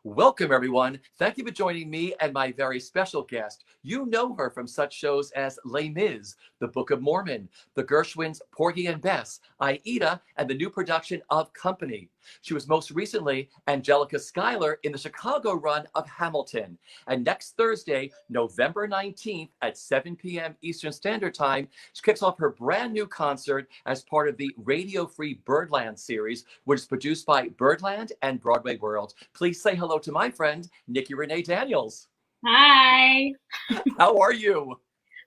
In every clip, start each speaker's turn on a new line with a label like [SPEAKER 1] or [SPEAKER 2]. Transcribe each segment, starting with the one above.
[SPEAKER 1] Welcome, everyone. Thank you for joining me and my very special guest. You know her from such shows as Les Mis, The Book of Mormon, The Gershwins, Porgy and Bess, Aida, and the new production of Company. She was most recently Angelica Schuyler in the Chicago run of Hamilton. And next Thursday, November 19th at 7 p.m. Eastern Standard Time, she kicks off her brand new concert as part of the Radio Free Birdland series, which is produced by Birdland and BroadwayWorld. Please say hello to my friend, Nikki Renée Daniels.
[SPEAKER 2] Hi.
[SPEAKER 1] How are you?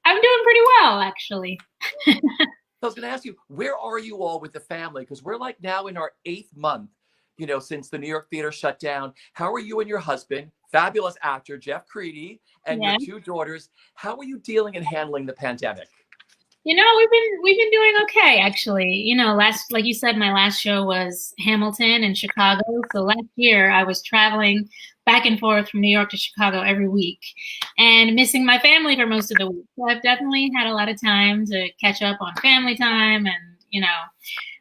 [SPEAKER 2] I'm doing pretty well, actually.
[SPEAKER 1] I was going to ask you, where are you all with the family? Because we're like now in our 8th month, since the New York theater shut down. How are you and your husband, fabulous actor Jeff Creedy, and your 2 daughters? How are you dealing and handling the pandemic?
[SPEAKER 2] We've been doing okay, actually. Like you said, my last show was Hamilton in Chicago. So last year I was traveling back and forth from New York to Chicago every week and missing my family for most of the week. So I've definitely had a lot of time to catch up on family time and,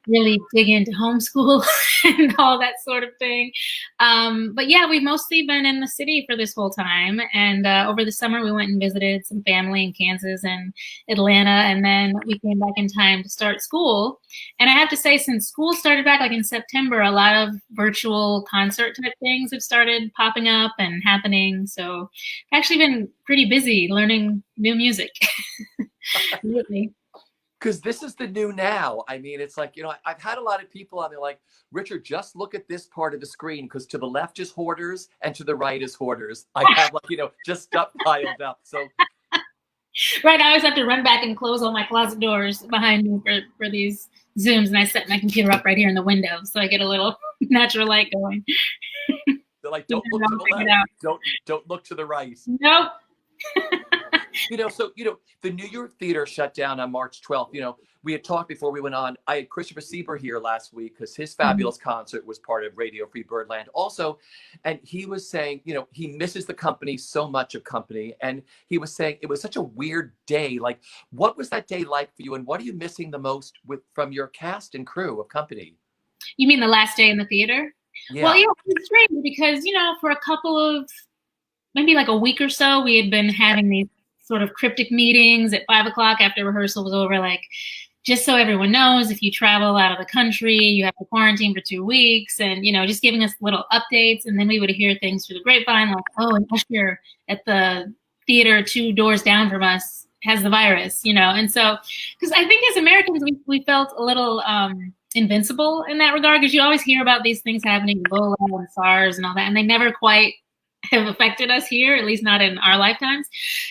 [SPEAKER 2] really dig into homeschool and all that sort of thing. But yeah, we've mostly been in the city for this whole time. And over the summer, we went and visited some family in Kansas and Atlanta. And then we came back in time to start school. And I have to say, since school started back like in September, a lot of virtual concert type things have started popping up and happening. So I've actually been pretty busy learning new music. Really.
[SPEAKER 1] Because this is the new now. I mean, it's like, I've had a lot of people on there like, Richard, just look at this part of the screen, because to the left is Hoarders and to the right is Hoarders. I have just stuff piled up. So
[SPEAKER 2] right, I always have to run back and close all my closet doors behind me for these Zooms, and I set my computer up right here in the window so I get a little natural light going.
[SPEAKER 1] They're like, don't look to the left. Don't look to the right.
[SPEAKER 2] Nope.
[SPEAKER 1] The New York theater shut down on March 12th. We had talked before we went on. I had Christopher Sieber here last week because his fabulous concert was part of Radio Free Birdland also. And he was saying, he misses the company so much of Company. And he was saying it was such a weird day. Like, what was that day like for you? And what are you missing the most from your cast and crew of Company?
[SPEAKER 2] You mean the last day in the theater?
[SPEAKER 1] Yeah.
[SPEAKER 2] Well, it's strange because, for a couple of, maybe like a week or so, we had been having these sort of cryptic meetings at 5 o'clock after rehearsal was over, like, just so everyone knows, if you travel out of the country, you have to quarantine for 2 weeks, and, just giving us little updates. And then we would hear things through the grapevine, like, oh, an usher at the theater 2 doors down from us has the virus, And so, because I think as Americans, we felt a little invincible in that regard, because you always hear about these things happening, Ebola and SARS and all that, and they never quite have affected us here, at least not in our lifetimes.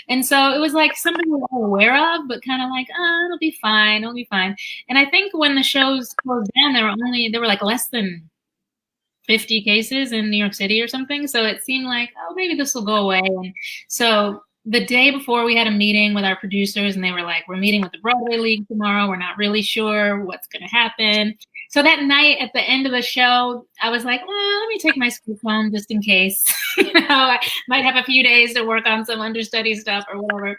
[SPEAKER 2] And so it was like something we were all aware of, but kind of like, it'll be fine. And I think when the shows closed down, there were like less than 50 cases in New York City or something. So it seemed like, maybe this will go away. And so the day before, we had a meeting with our producers, and they were like, we're meeting with the Broadway League tomorrow. We're not really sure what's going to happen. So that night at the end of the show, I was like, let me take my school phone just in case. I might have a few days to work on some understudy stuff or whatever.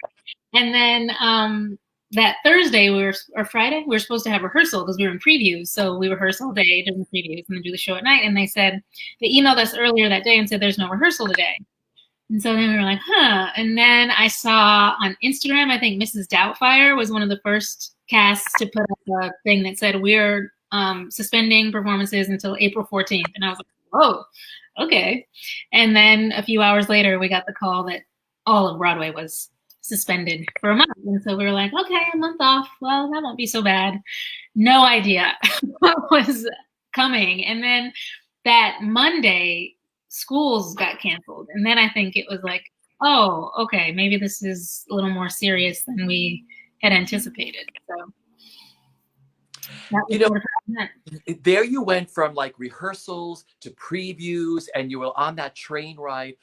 [SPEAKER 2] And then that Thursday or Friday, we were supposed to have rehearsal because we were in previews. So we rehearse all day during the previews and then do the show at night. And they emailed us earlier that day and said, there's no rehearsal today. And so then we were like, And then I saw on Instagram, I think Mrs. Doubtfire was one of the first casts to put up a thing that said, we're suspending performances until April 14th. And I was like, whoa, okay. And then a few hours later, we got the call that all of Broadway was suspended for a month. And so we were like, okay, a month off. Well, that won't be so bad. No idea what was coming. And then that Monday, schools got canceled. And then I think it was like, oh, okay, maybe this is a little more serious than we had anticipated. So
[SPEAKER 1] there you went from like rehearsals to previews, and you were on that train ride.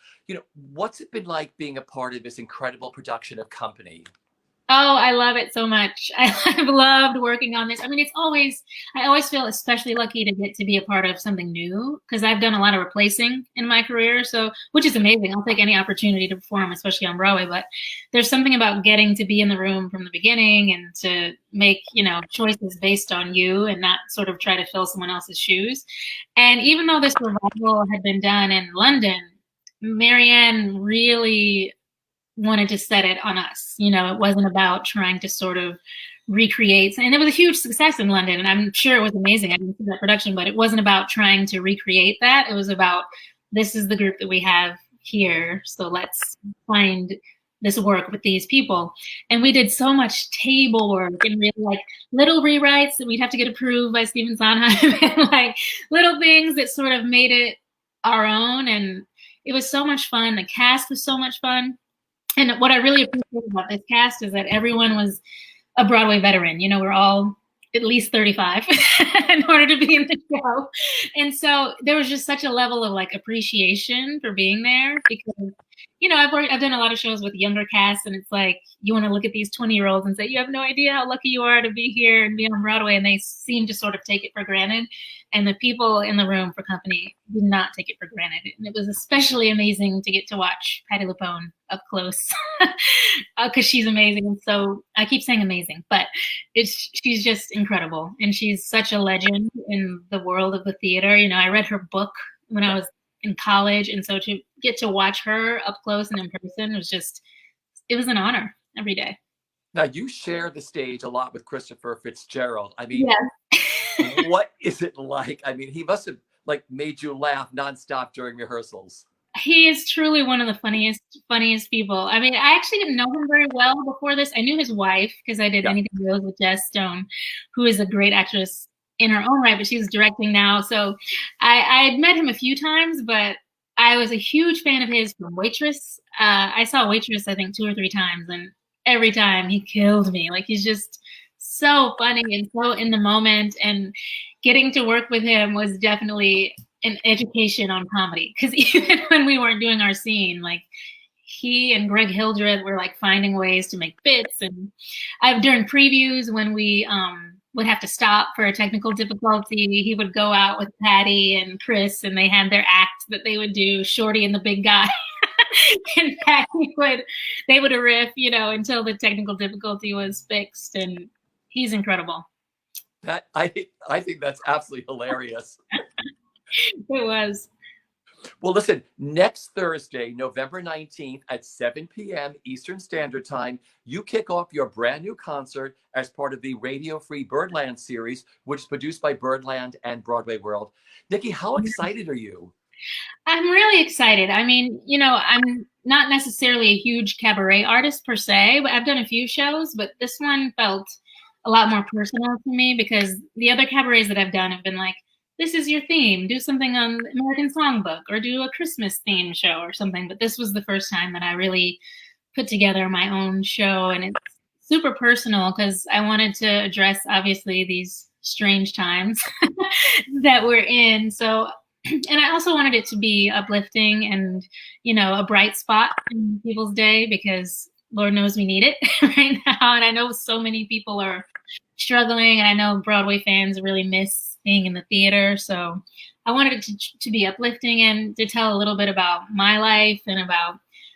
[SPEAKER 1] What's it been like being a part of this incredible production of Company?
[SPEAKER 2] Oh, I love it so much. I've loved working on this. I mean, I always feel especially lucky to get to be a part of something new, because I've done a lot of replacing in my career, which is amazing. I'll take any opportunity to perform, especially on Broadway, but there's something about getting to be in the room from the beginning and to make, choices based on you and not sort of try to fill someone else's shoes. And even though this revival had been done in London, Marianne really wanted to set it on us. You know, it wasn't about trying to sort of recreate, and it was a huge success in London, and I'm sure it was amazing. I didn't see that production, but it wasn't about trying to recreate that. It was about, this is the group that we have here, so let's find this work with these people. And we did so much table work and really like little rewrites that we'd have to get approved by Stephen Sondheim and like little things that sort of made it our own. And it was so much fun. The cast was so much fun. And what I really appreciate about this cast is that everyone was a Broadway veteran. You know, we're all at least 35 in order to be in the show. And so there was just such a level of like appreciation for being there, because, you know, I've done a lot of shows with younger casts, and it's like, you want to look at these 20-year-olds and say, you have no idea how lucky you are to be here and be on Broadway. And they seem to sort of take it for granted. And the people in the room for company did not take it for granted. And it was especially amazing to get to watch Patti LuPone up close, because she's amazing. And so I keep saying amazing, but she's just incredible. And she's such a legend in the world of the theater. You know, I read her book when I was in college. And so to get to watch her up close and in person was just, it was an honor every day.
[SPEAKER 1] Now, you share the stage a lot with Christopher Fitzgerald. I mean,
[SPEAKER 2] yes.
[SPEAKER 1] What is it like? I mean, he must have like made you laugh nonstop during rehearsals.
[SPEAKER 2] He is truly one of the funniest people. I mean, I actually didn't know him very well before this. I knew his wife because I did Anything Goes with Jess Stone, who is a great actress in her own right, but she's directing now. So I had met him a few times, but I was a huge fan of his from Waitress. I saw Waitress, I think, 2 or 3 times, and every time he killed me. Like, he's just so funny and so in the moment, and getting to work with him was definitely an education on comedy, because even when we weren't doing our scene, like, he and Greg Hildreth were like finding ways to make bits. And during previews, when we would have to stop for a technical difficulty, he would go out with Patty and Chris, and they had their act that they would do, Shorty and the Big Guy. And they would riff, you know, until the technical difficulty was fixed. And he's incredible.
[SPEAKER 1] That I think that's absolutely hilarious.
[SPEAKER 2] It was.
[SPEAKER 1] Well, listen, next Thursday, November 19th at 7 p.m. Eastern Standard Time, you kick off your brand new concert as part of the Radio Free Birdland series, which is produced by Birdland and BroadwayWorld. Nikki, how excited are you?
[SPEAKER 2] I'm really excited. I mean, you know, I'm not necessarily a huge cabaret artist per se, but I've done a few shows, but this one felt a lot more personal to me, because the other cabarets that I've done have been like, this is your theme, do something on the American Songbook, or do a Christmas theme show or something. But this was the first time that I really put together my own show, and it's super personal because I wanted to address, obviously, these strange times that we're in. So, and I also wanted it to be uplifting and, you know, a bright spot in people's day, because Lord knows we need it right now. And I know so many people are struggling, and I know Broadway fans really miss being in the theater. So I wanted it to be uplifting and to tell a little bit about my life and about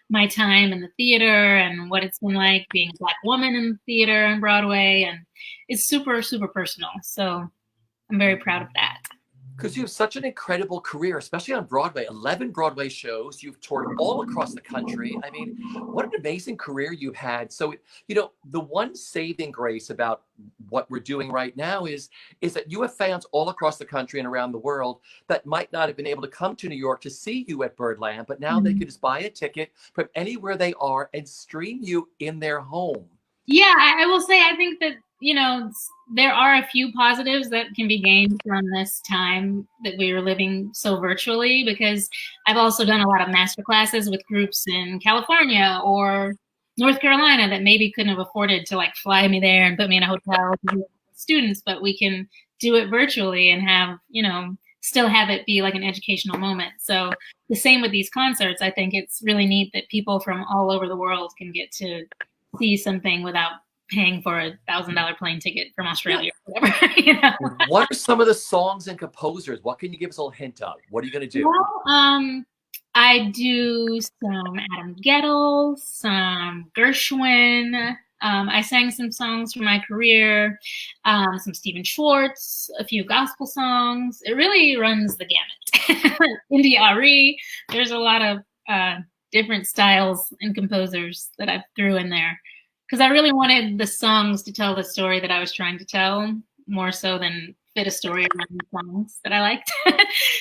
[SPEAKER 2] my time in the theater and what it's been like being a Black woman in the theater and Broadway. And it's super, super personal. So I'm very proud of that.
[SPEAKER 1] Because you have such an incredible career, especially on Broadway, 11 Broadway shows. You've toured all across the country. I mean, what an amazing career you've had. So, you know, the one saving grace about what we're doing right now is that you have fans all across the country and around the world that might not have been able to come to New York to see you at Birdland, but now they can just buy a ticket from anywhere they are and stream you in their home.
[SPEAKER 2] Yeah, I will say, I think that, you know, there are a few positives that can be gained from this time that we are living so virtually, because I've also done a lot of master classes with groups in California or North Carolina that maybe couldn't have afforded to like fly me there and put me in a hotel with students, but we can do it virtually and have, you know, still have it be like an educational moment. So the same with these concerts. I think it's really neat that people from all over the world can get to see something without paying for $1,000 plane ticket from Australia or whatever. You know?
[SPEAKER 1] What are some of the songs and composers? What can you give us a little hint of? What are you going to do?
[SPEAKER 2] Well, I do some Adam Gettle, some Gershwin. I sang some songs from my career, some Stephen Schwartz, a few gospel songs. It really runs the gamut. India Ari. There's a lot of different styles and composers that I threw in there. Because I really wanted the songs to tell the story that I was trying to tell, more so than fit a story around the songs that I liked.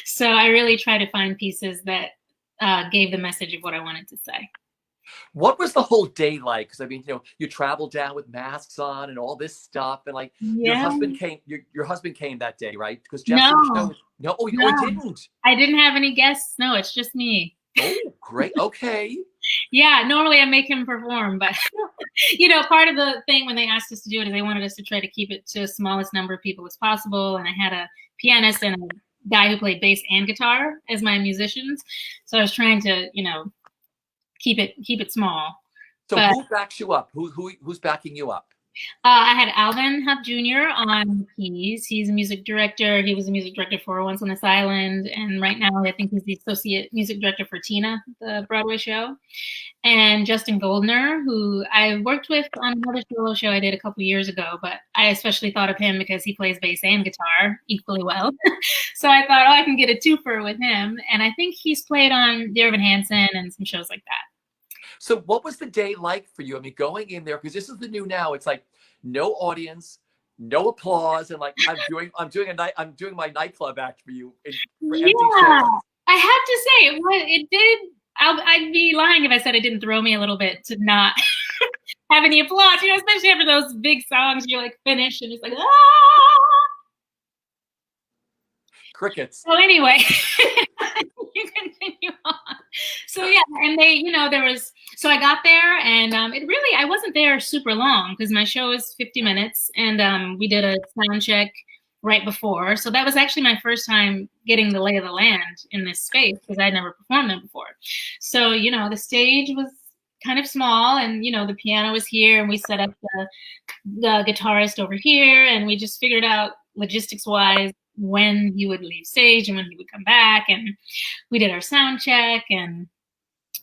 [SPEAKER 2] So I really tried to find pieces that gave the message of what I wanted to say.
[SPEAKER 1] What was the whole day like? Because I mean, you traveled down with masks on and all this stuff, and like your husband came. Your husband came that day, right? Because Jeff didn't show. No, oh, he didn't.
[SPEAKER 2] I didn't have any guests. No, it's just me.
[SPEAKER 1] Oh, great. Okay.
[SPEAKER 2] Yeah, normally I make him perform, but part of the thing when they asked us to do it is they wanted us to try to keep it to the smallest number of people as possible. And I had a pianist and a guy who played bass and guitar as my musicians. So I was trying to, keep it small.
[SPEAKER 1] So who backs you up? Who's backing you up?
[SPEAKER 2] I had Alvin Huff Jr. on keys. He's a music director. He was a music director for Once on This Island. And right now, I think he's the associate music director for Tina, the Broadway show. And Justin Goldner, who I worked with on another solo show I did a couple years ago, but I especially thought of him because he plays bass and guitar equally well. So I thought, I can get a twofer with him. And I think he's played on Dear Evan Hansen and some shows like that.
[SPEAKER 1] So what was the day like for you? I mean, going in there, because this is the new now, it's like no audience, no applause, and like I'm doing my nightclub act for you. For empty chairs.
[SPEAKER 2] I have to say it did. I'd be lying if I said it didn't throw me a little bit to not have any applause. Especially after those big songs, you're like finish and it's like
[SPEAKER 1] crickets.
[SPEAKER 2] So anyway, you continue on. So yeah, and they, so I got there and I wasn't there super long because my show is 50 minutes and we did a sound check right before. So that was actually my first time getting the lay of the land in this space because I'd never performed there before. So, the stage was kind of small and, the piano was here and we set up the guitarist over here and we just figured out logistics wise when he would leave stage and when he would come back, and we did our sound check, and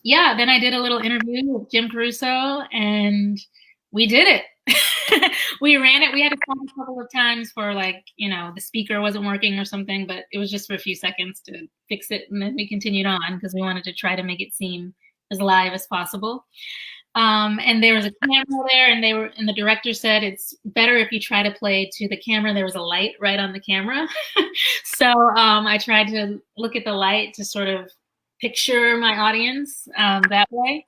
[SPEAKER 2] then I did a little interview with Jim Caruso and we did it. We ran it. We had to call a couple of times for the speaker wasn't working or something, but it was just for a few seconds to fix it, and then we continued on because we wanted to try to make it seem as live as possible. And there was a camera there, and the director said it's better if you try to play to the camera. There was a light right on the camera. So I tried to look at the light to sort of picture my audience that way.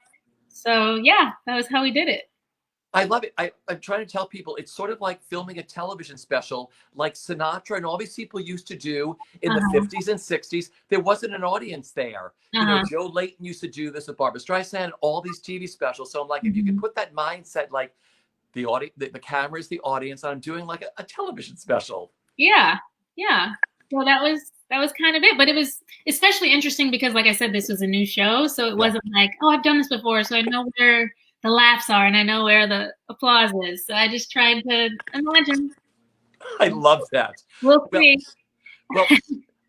[SPEAKER 2] So yeah, that was how we did it.
[SPEAKER 1] I love it. I'm trying to tell people it's sort of like filming a television special like Sinatra and all these people used to do in the 50s and 60s. There wasn't an audience there. Joe Layton used to do this with Barbra Streisand, all these TV specials. So I'm like, if you can put that mindset, like the audience, the camera is the audience, and I'm doing like a television special.
[SPEAKER 2] Yeah. So that was kind of it. But it was especially interesting because, like I said, this was a new show. So it wasn't like, I've done this before, so I know where the laughs are and I know where the applause is. So I just tried to imagine.
[SPEAKER 1] I love that.
[SPEAKER 2] We'll see.
[SPEAKER 1] Well,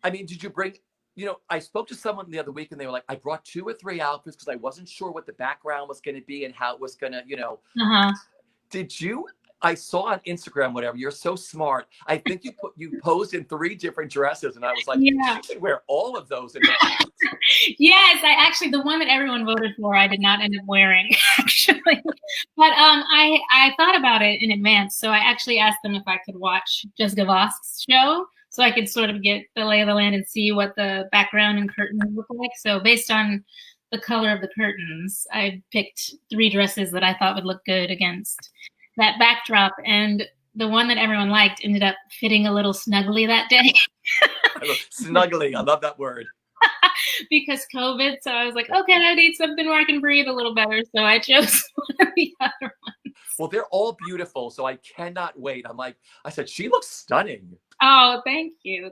[SPEAKER 1] I mean, did you bring, I spoke to someone the other week and they were like, I brought 2 or 3 outfits because I wasn't sure what the background was going to be and how it was going to, Did you, I saw on Instagram, whatever, you're so smart. I think you posed in 3 different dresses and I was like, you should wear all of those.
[SPEAKER 2] Yes, the one that everyone voted for, I did not end up wearing actually. But I thought about it in advance. So I actually asked them if I could watch Jessica Vosk's show so I could sort of get the lay of the land and see what the background and curtains look like. So based on the color of the curtains, I picked 3 dresses that I thought would look good against that backdrop. And the one that everyone liked ended up fitting a little snugly that day.
[SPEAKER 1] Snuggly, I love that word.
[SPEAKER 2] Because COVID, so I was like, okay, I need something where I can breathe a little better. So I chose one of the other ones.
[SPEAKER 1] Well, they're all beautiful, so I cannot wait. I said, she looks stunning.
[SPEAKER 2] Oh, thank you.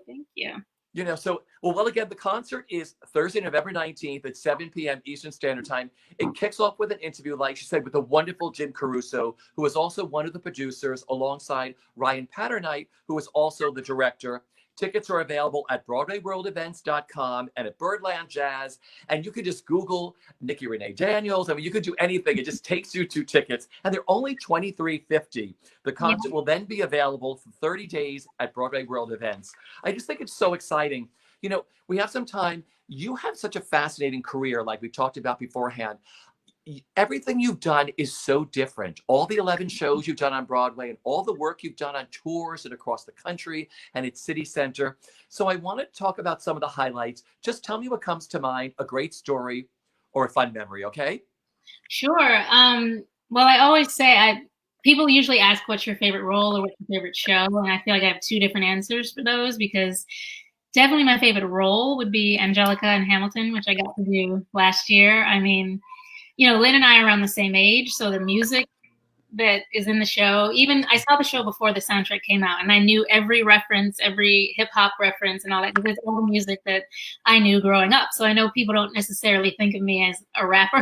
[SPEAKER 1] Well, again, the concert is Thursday, November 19th at 7 p.m. Eastern Standard Time. It kicks off with an interview, like she said, with the wonderful Jim Caruso, who is also one of the producers, alongside Ryan Patternite, who is also the director. Tickets are available at BroadwayWorldEvents.com and at Birdland Jazz. And you could just Google Nikki Renée Daniels. I mean, you could do anything. It just takes you to tickets. And they're only $23.50. The concert will then be available for 30 days at Broadway World Events. I just think it's so exciting. You know, we have some time. You have such a fascinating career, like we talked about beforehand. Everything you've done is so different. All the 11 shows you've done on Broadway and all the work you've done on tours and across the country and at City Center. So I want to talk about some of the highlights. Just tell me what comes to mind, a great story or a fun memory, okay?
[SPEAKER 2] Sure. Well, I always say people usually ask what's your favorite role or what's your favorite show, and I feel like I have two different answers for those because definitely my favorite role would be Angelica in Hamilton, which I got to do last year. I mean, you know, Lin and I are around the same age, so the music that is in the show, even I saw the show before the soundtrack came out, and I knew every reference, every hip hop reference and all that, because it's all the music that I knew growing up. So I know people don't necessarily think of me as a rapper,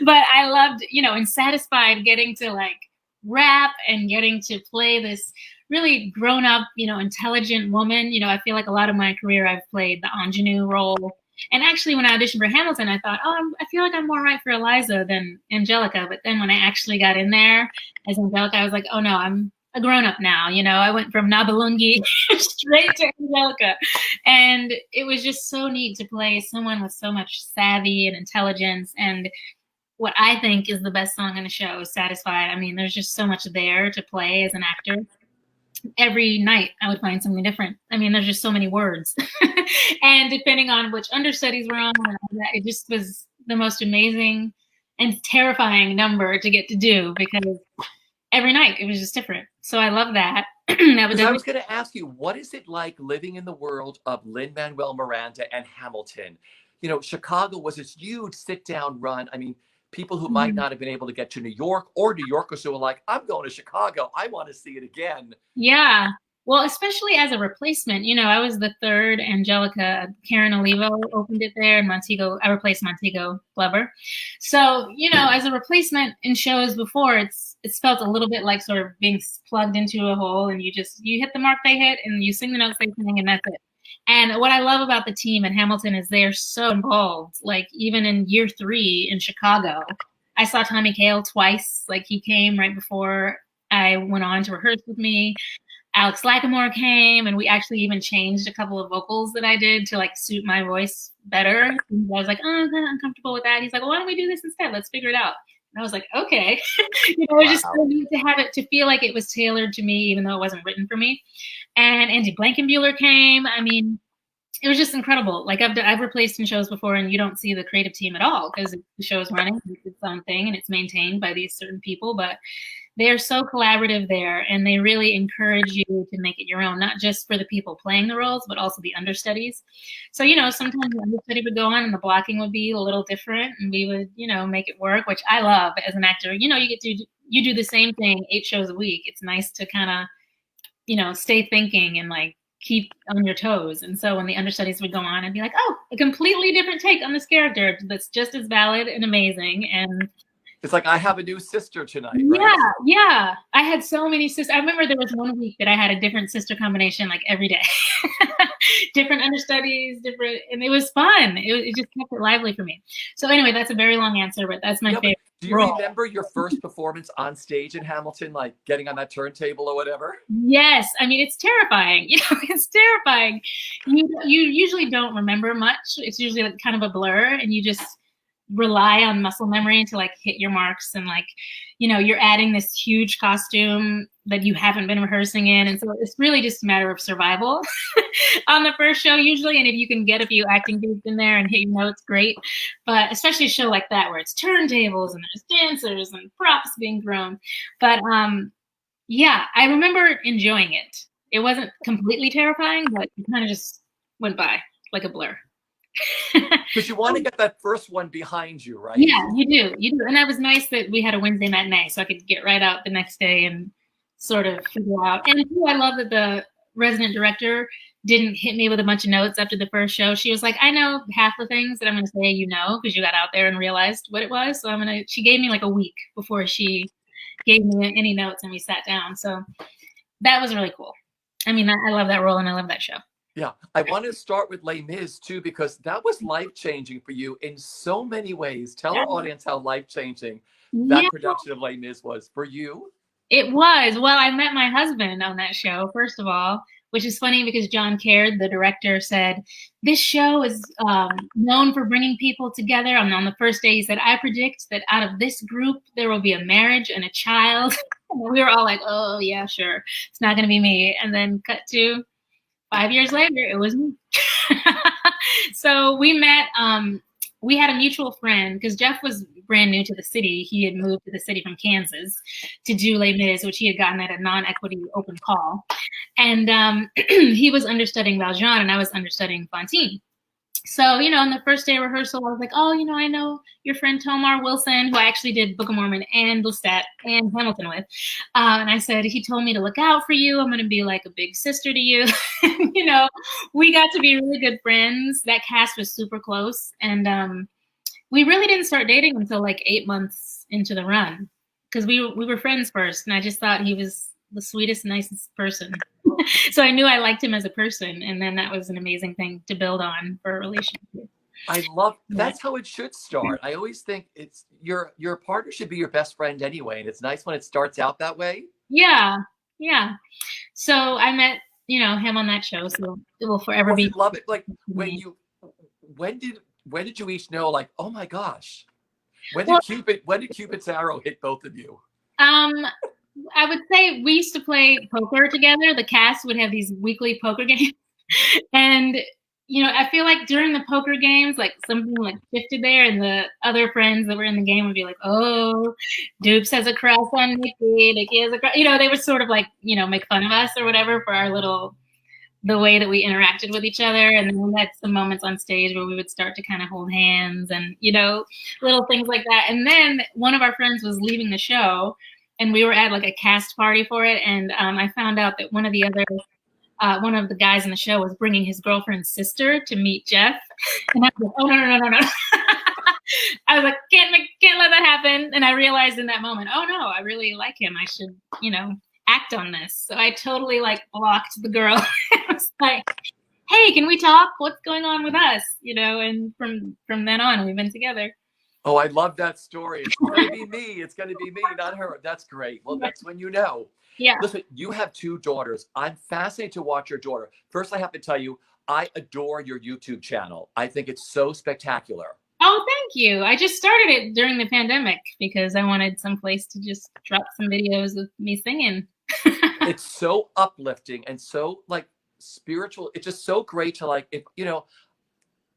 [SPEAKER 2] but I loved, you know, and satisfied getting to like rap and getting to play this really grown up, you know, intelligent woman. You know, I feel like a lot of my career I've played the ingenue role. And actually, when I auditioned for Hamilton, I thought, I feel like I'm more right for Eliza than Angelica. But then when I actually got in there as Angelica, I was like, oh no, I'm a grown up now. You know, I went from Nabalungi straight to Angelica. And it was just so neat to play someone with so much savvy and intelligence. And what I think is the best song in the show is Satisfied. I mean, there's just so much there to play as an actor. Every night I would find something different. I mean, there's just so many words. And depending on which understudies were on, and all that, it just was the most amazing and terrifying number to get to do because every night it was just different. So I love that.
[SPEAKER 1] I was going to ask you, what is it like living in the world of Lin-Manuel Miranda and Hamilton? You know, Chicago was this huge sit-down run. I mean, people who might not have been able to get to New York, or New Yorkers who were like, I'm going to Chicago. I want to see it again.
[SPEAKER 2] Yeah. Well, especially as a replacement, you know, I was the third Angelica. Karen Olivo opened it there, and I replaced Montego Glover. So, you know, as a replacement in shows before, it's felt a little bit like sort of being plugged into a hole, and you hit the mark they hit, and you sing the notes they sing, and that's it. And what I love about the team in Hamilton is they're so involved. Like even in year 3 in Chicago, I saw Tommy Kail twice. Like he came right before I went on to rehearse with me. Alex Lacamoire came, and we actually even changed a couple of vocals that I did to like suit my voice better. And I was like, I'm kind of uncomfortable with that. He's like, well, why don't we do this instead? Let's figure it out. And I was like, okay. You know, it was just so neat to have it, to feel like it was tailored to me, even though it wasn't written for me. And Andy Blankenbuehler came. I mean, it was just incredible. Like I've replaced in shows before, and you don't see the creative team at all because the show is running, it's its own thing, and it's maintained by these certain people. But they're so collaborative there, and they really encourage you to make it your own, not just for the people playing the roles, but also the understudies. So, you know, sometimes the understudy would go on and the blocking would be a little different, and we would, you know, make it work, which I love as an actor. You know, you do the same thing 8 shows a week. It's nice to kind of, you know, stay thinking and like keep on your toes. And so when the understudies would go on, I'd be like, oh, a completely different take on this character that's just as valid and amazing. And
[SPEAKER 1] it's like, I have a new sister tonight, right?
[SPEAKER 2] Yeah. I had so many sisters. I remember there was one week that I had a different sister combination like every day. Different understudies, and it was fun. It just kept it lively for me. So anyway, that's a very long answer, but that's my favorite.
[SPEAKER 1] Do you remember your first performance on stage in Hamilton, like getting on that turntable or whatever?
[SPEAKER 2] Yes. I mean, it's terrifying. You know, it's terrifying. You usually don't remember much. It's usually like kind of a blur, and you just rely on muscle memory to like hit your marks, and like, you know, you're adding this huge costume that you haven't been rehearsing in, and so it's really just a matter of survival on the first show usually. And if you can get a few acting beats in there and hit your notes, great. But especially a show like that where it's turntables and there's dancers and props being thrown. But yeah, I remember enjoying it. It wasn't completely terrifying, but it kind of just went by like a blur.
[SPEAKER 1] Because you want to get that first one behind you, right?
[SPEAKER 2] Yeah, you do. And that was nice that we had a Wednesday matinee, so I could get right out the next day and sort of figure out. And too, I love that the resident director didn't hit me with a bunch of notes after the first show. She was like, I know half the things that I'm going to say, you know, because you got out there and realized what it was. So she gave me like a week before she gave me any notes and we sat down. So that was really cool. I mean, I love that role and I love that show.
[SPEAKER 1] Yeah, I want to start with Les Mis too, because that was life-changing for you in so many ways. Tell our audience how life-changing that production of Les Mis was for you.
[SPEAKER 2] It was. Well, I met my husband on that show, first of all. which is funny because John Caird, the director, said, this show is known for bringing people together. And on the first day, he said, I predict that out of this group, there will be a marriage and a child. And we were all like, oh, yeah, sure. It's not going to be me. And then cut to 5 years later, it was me. So we met, we had a mutual friend because Jeff was brand new to the city. He had moved to the city from Kansas to do Les Mis, which he had gotten at a non-equity open call. And he was understudying Valjean and I was understudying Fantine. So, you know, on the first day of rehearsal, I was like, oh, you know, I know your friend Tomar Wilson, who I actually did Book of Mormon and Lestat and Hamilton with. And I said, he told me to look out for you. I'm going to be like a big sister to you. You know, we got to be really good friends. That cast was super close. And we really didn't start dating until like 8 months into the run because we were friends first. And I just thought he was the sweetest, nicest person. So I knew I liked him as a person. And then that was an amazing thing to build on for a relationship.
[SPEAKER 1] I love, that's how it should start. I always think it's your partner should be your best friend anyway. And it's nice when it starts out that way.
[SPEAKER 2] Yeah. Yeah. So I met, you know, him on that show. So it will forever be.
[SPEAKER 1] I love it. Like when did you each know, like, oh my gosh, when did Cupid's arrow hit both of you?
[SPEAKER 2] I would say we used to play poker together. The cast would have these weekly poker games. And, you know, I feel like during the poker games, like something like shifted there and the other friends that were in the game would be like, oh, Dupes has a crush on Nikki. Nikki has a crush. You know, they would sort of like, you know, make fun of us or whatever for our the way that we interacted with each other. And then we had some moments on stage where we would start to kind of hold hands and, you know, little things like that. And then one of our friends was leaving the show and we were at like a cast party for it. And I found out that one of the guys in the show was bringing his girlfriend's sister to meet Jeff. And I was like, oh, no. I was like, can't let that happen. And I realized in that moment, oh no, I really like him. I should, you know, act on this. So I totally like blocked the girl. I was like, hey, can we talk? What's going on with us? You know, and from then on, we've been together.
[SPEAKER 1] Oh, I love that story. It's going to be me. It's going to be me, not her. That's great. Well, that's when you know.
[SPEAKER 2] Yeah.
[SPEAKER 1] Listen, you have 2 daughters. I'm fascinated to watch your daughter. First, I have to tell you, I adore your YouTube channel. I think it's so spectacular.
[SPEAKER 2] Oh, thank you. I just started it during the pandemic because I wanted some place to just drop some videos of me singing.
[SPEAKER 1] It's so uplifting and so like spiritual. It's just so great to like,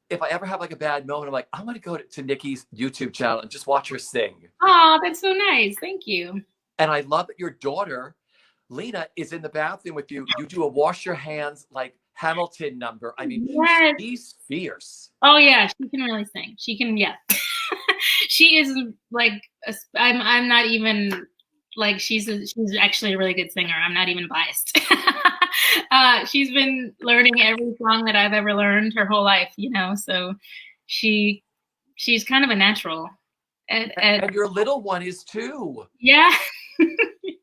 [SPEAKER 1] if I ever have like a bad moment, I'm like, I'm going to go to Nikki's YouTube channel and just watch her sing.
[SPEAKER 2] Oh, that's so nice. Thank you.
[SPEAKER 1] And I love that your daughter, Lena, is in the bathroom with you. You do a wash your hands like Hamilton number. I mean, yes. She's fierce.
[SPEAKER 2] Oh yeah, she can really sing. She can, yeah. She is like, I'm not even like, she's actually a really good singer. I'm not even biased. She's been learning every song that I've ever learned her whole life, you know, so she's kind of a natural.
[SPEAKER 1] And your little one is too.
[SPEAKER 2] Yeah,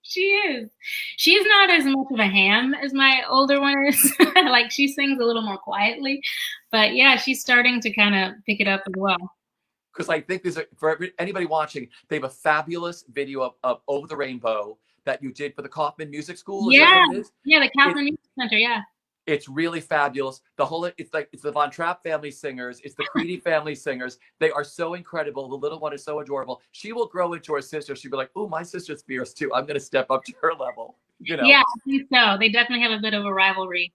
[SPEAKER 2] she is. She's not as much of a ham as my older one is. Like she sings a little more quietly, but yeah, she's starting to kind of pick it up as well.
[SPEAKER 1] Because I think for anybody watching, they have a fabulous video of Over the Rainbow that you did for the Kaufman Music School.
[SPEAKER 2] Yeah, yeah, the Kaufman Music Center, yeah.
[SPEAKER 1] It's really fabulous. It's the Von Trapp family singers. It's the Creedy family singers. They are so incredible. The little one is so adorable. She will grow into her sister. She'll be like, oh, my sister's fierce too. I'm going to step up to her level. You know?
[SPEAKER 2] Yeah, I think so. They definitely have a bit of a rivalry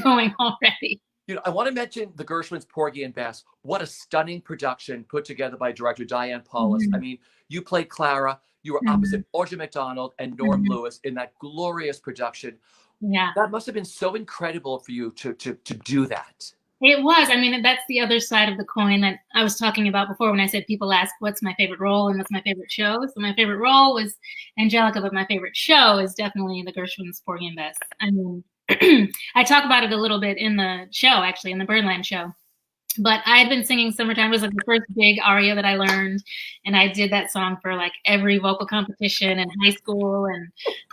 [SPEAKER 2] going already.
[SPEAKER 1] You know, I want to mention the Gershwins, Porgy and Bess. What a stunning production put together by director Diane Paulus.
[SPEAKER 2] Mm-hmm.
[SPEAKER 1] I mean, you played Clara. You were opposite Audra McDonald and Norm Lewis in that glorious production.
[SPEAKER 2] Yeah,
[SPEAKER 1] that must have been so incredible for you to do that.
[SPEAKER 2] It was. I mean, that's the other side of the coin that I was talking about before when I said people ask what's my favorite role and what's my favorite show. So my favorite role was Angelica, but my favorite show is definitely the Gershwins, Porgy and Bess. I mean, I talk about it a little bit in the show, actually, in the Birdland show. But I had been singing Summertime. It was like the first big aria that I learned. And I did that song for like every vocal competition in high school and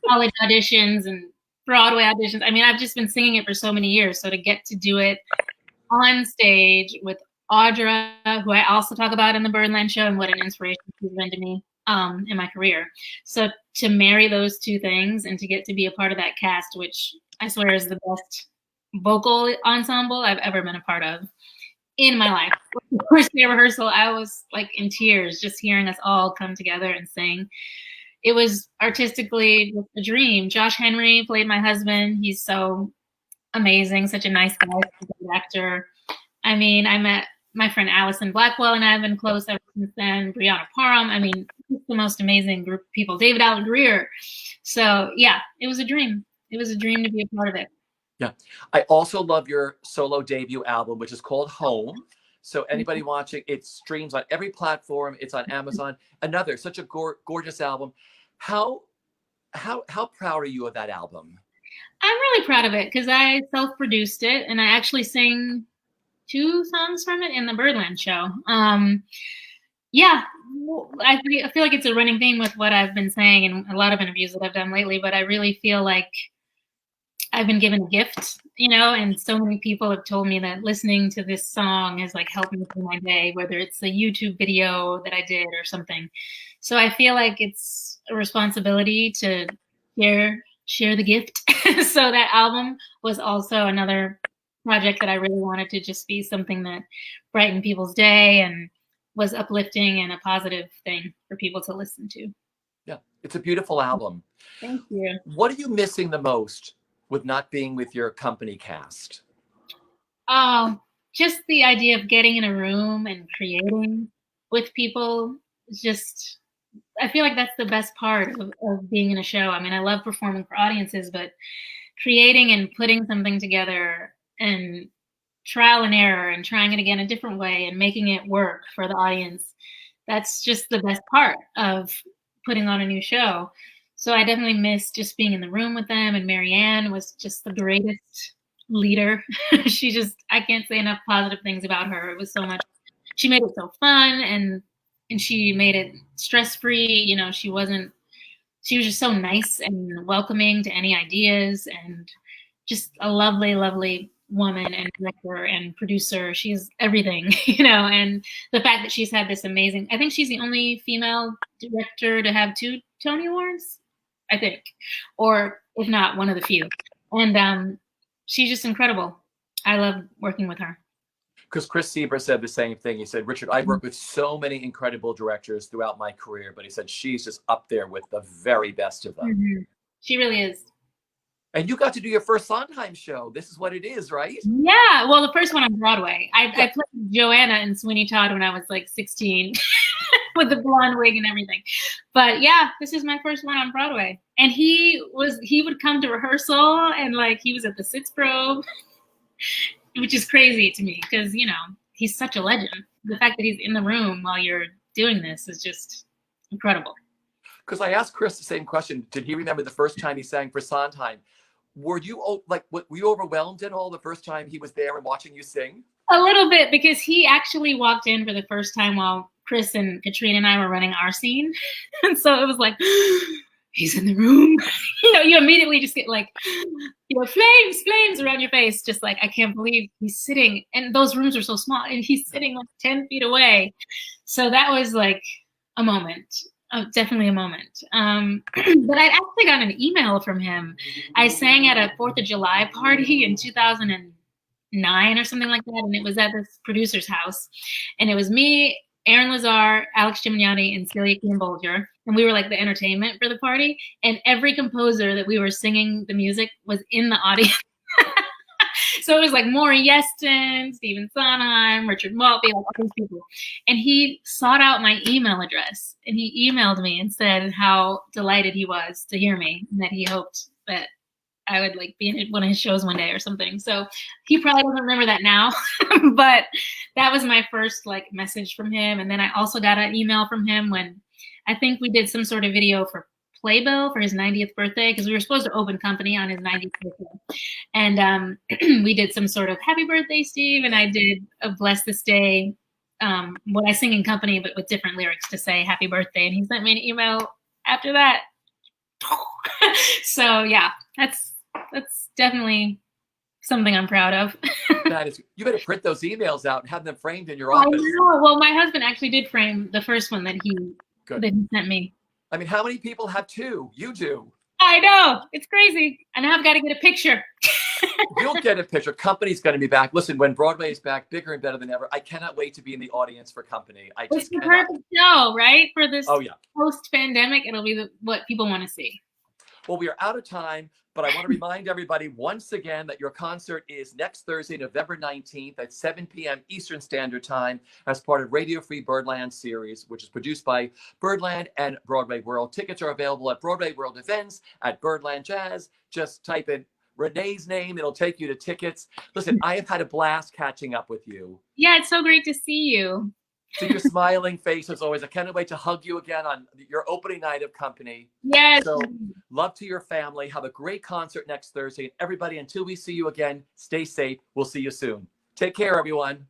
[SPEAKER 2] college auditions and Broadway auditions. I mean, I've just been singing it for so many years. So to get to do it on stage with Audra, who I also talk about in the Birdland show, and what an inspiration she's been to me in my career. So to marry those two things and to get to be a part of that cast, which I swear is the best vocal ensemble I've ever been a part of in my life. The first day of rehearsal, I was like in tears just hearing us all come together and sing. It was artistically just a dream. Josh Henry played my husband. He's so amazing, such a nice guy, such a good actor. I mean, I met my friend Allison Blackwell and I have been close ever since then. Brianna Parham. I mean, it's the most amazing group of people. David Allen Greer. So yeah, it was a dream. It was a dream to be a part of it.
[SPEAKER 1] Yeah. I also love your solo debut album, which is called Home. So anybody watching, it streams on every platform. It's on Amazon. Another such a gorgeous album. How proud are you of that album?
[SPEAKER 2] I'm really proud of it because I self-produced it and I actually sing 2 songs from it in the Birdland show. Yeah, I feel like it's a running theme with what I've been saying in a lot of interviews that I've done lately, but I really feel like I've been given a gift, you know, and so many people have told me that listening to this song has like helped me through my day, whether it's a YouTube video that I did or something. So I feel like it's a responsibility to share the gift. So that album was also another project that I really wanted to just be something that brightened people's day and was uplifting and a positive thing for people to listen to.
[SPEAKER 1] Yeah, it's a beautiful album.
[SPEAKER 2] Thank you.
[SPEAKER 1] What are you missing the most with not being with your company cast?
[SPEAKER 2] Oh, just the idea of getting in a room and creating with people is just, I feel like that's the best part of being in a show. I mean, I love performing for audiences, but creating and putting something together and trial and error and trying it again a different way and making it work for the audience, that's just the best part of putting on a new show. So I definitely miss just being in the room with them. And Marianne was just the greatest leader. She just, I can't say enough positive things about her. It was so much, she made it so fun and she made it stress-free. You know, she was just so nice and welcoming to any ideas and just a lovely, lovely woman and director and producer. She's everything, you know, and the fact that she's had this amazing, I think she's the only female director to have 2 Tony Awards, I think, or if not, one of the few. And she's just incredible. I love working with her.
[SPEAKER 1] Because Chris Sieber said the same thing. He said, Richard, I've worked with so many incredible directors throughout my career, but he said she's just up there with the very best of them.
[SPEAKER 2] Mm-hmm. She really is.
[SPEAKER 1] And you got to do your first Sondheim show. This is what it is, right?
[SPEAKER 2] Yeah. Well, the first one on Broadway. I played Joanna in Sweeney Todd when I was like 16 with the blonde wig and everything. But yeah, this is my first one on Broadway. And he would come to rehearsal and like he was at the Sitzprobe, which is crazy to me because, you know, he's such a legend. The fact that he's in the room while you're doing this is just incredible.
[SPEAKER 1] Because I asked Chris the same question. Did he remember the first time he sang for Sondheim? Were you overwhelmed at all the first time he was there and watching you sing?
[SPEAKER 2] A little bit, because he actually walked in for the first time while Chris and Katrina and I were running our scene. And so it was like, he's in the room. You know, you immediately just get like, you know, flames around your face. Just like, I can't believe he's sitting. And those rooms are so small and he's sitting like 10 feet away. So that was like a moment. Definitely a moment. But I'd actually got an email from him. I sang at a 4th of July party in 2009 or something like that. And it was at this producer's house. And it was me, Aaron Lazar, Alex Gimignani, and Celia Keenan-Bolger. And we were like the entertainment for the party. And every composer that we were singing the music was in the audience. So it was like Maury Yeston, Stephen Sondheim, Richard Maltby, like all these people. And he sought out my email address and he emailed me and said how delighted he was to hear me and that he hoped that I would like be in one of his shows one day or something. So he probably doesn't remember that now, but that was my first like message from him. And then I also got an email from him when I think we did some sort of video for Playbill for his 90th birthday, because we were supposed to open company on his 90th birthday. And we did some sort of happy birthday, Steve. And I did a Bless This Day, what I sing in company, but with different lyrics to say happy birthday. And he sent me an email after that. So yeah, that's definitely something I'm proud of.
[SPEAKER 1] That is, you better print those emails out and have them framed in your office.
[SPEAKER 2] I know. Well, my husband actually did frame the first one that he sent me.
[SPEAKER 1] I mean, how many people have 2? You do.
[SPEAKER 2] I know. It's crazy. And now I've got to get a picture.
[SPEAKER 1] You'll get a picture. Company's going to be back. Listen, when Broadway is back, bigger and better than ever, I cannot wait to be in the audience for Company. I
[SPEAKER 2] It's
[SPEAKER 1] just
[SPEAKER 2] the
[SPEAKER 1] cannot.
[SPEAKER 2] perfect show, right? For this
[SPEAKER 1] Oh, yeah.
[SPEAKER 2] post-pandemic, it'll be what people want to see.
[SPEAKER 1] Well, we are out of time, but I want to remind everybody once again that your concert is next Thursday, November 19th at 7 p.m. Eastern Standard Time as part of Radio Free Birdland series, which is produced by Birdland and Broadway World. Tickets are available at Broadway World events, at Birdland Jazz. Just type in Renee's name. It'll take you to tickets. Listen, I have had a blast catching up with you.
[SPEAKER 2] Yeah, it's so great to see you.
[SPEAKER 1] See your smiling face as always. I can't wait to hug you again on your opening night of Company.
[SPEAKER 2] Yes.
[SPEAKER 1] So love to your family. Have a great concert next Thursday. And everybody, until we see you again, stay safe. We'll see you soon. Take care, everyone.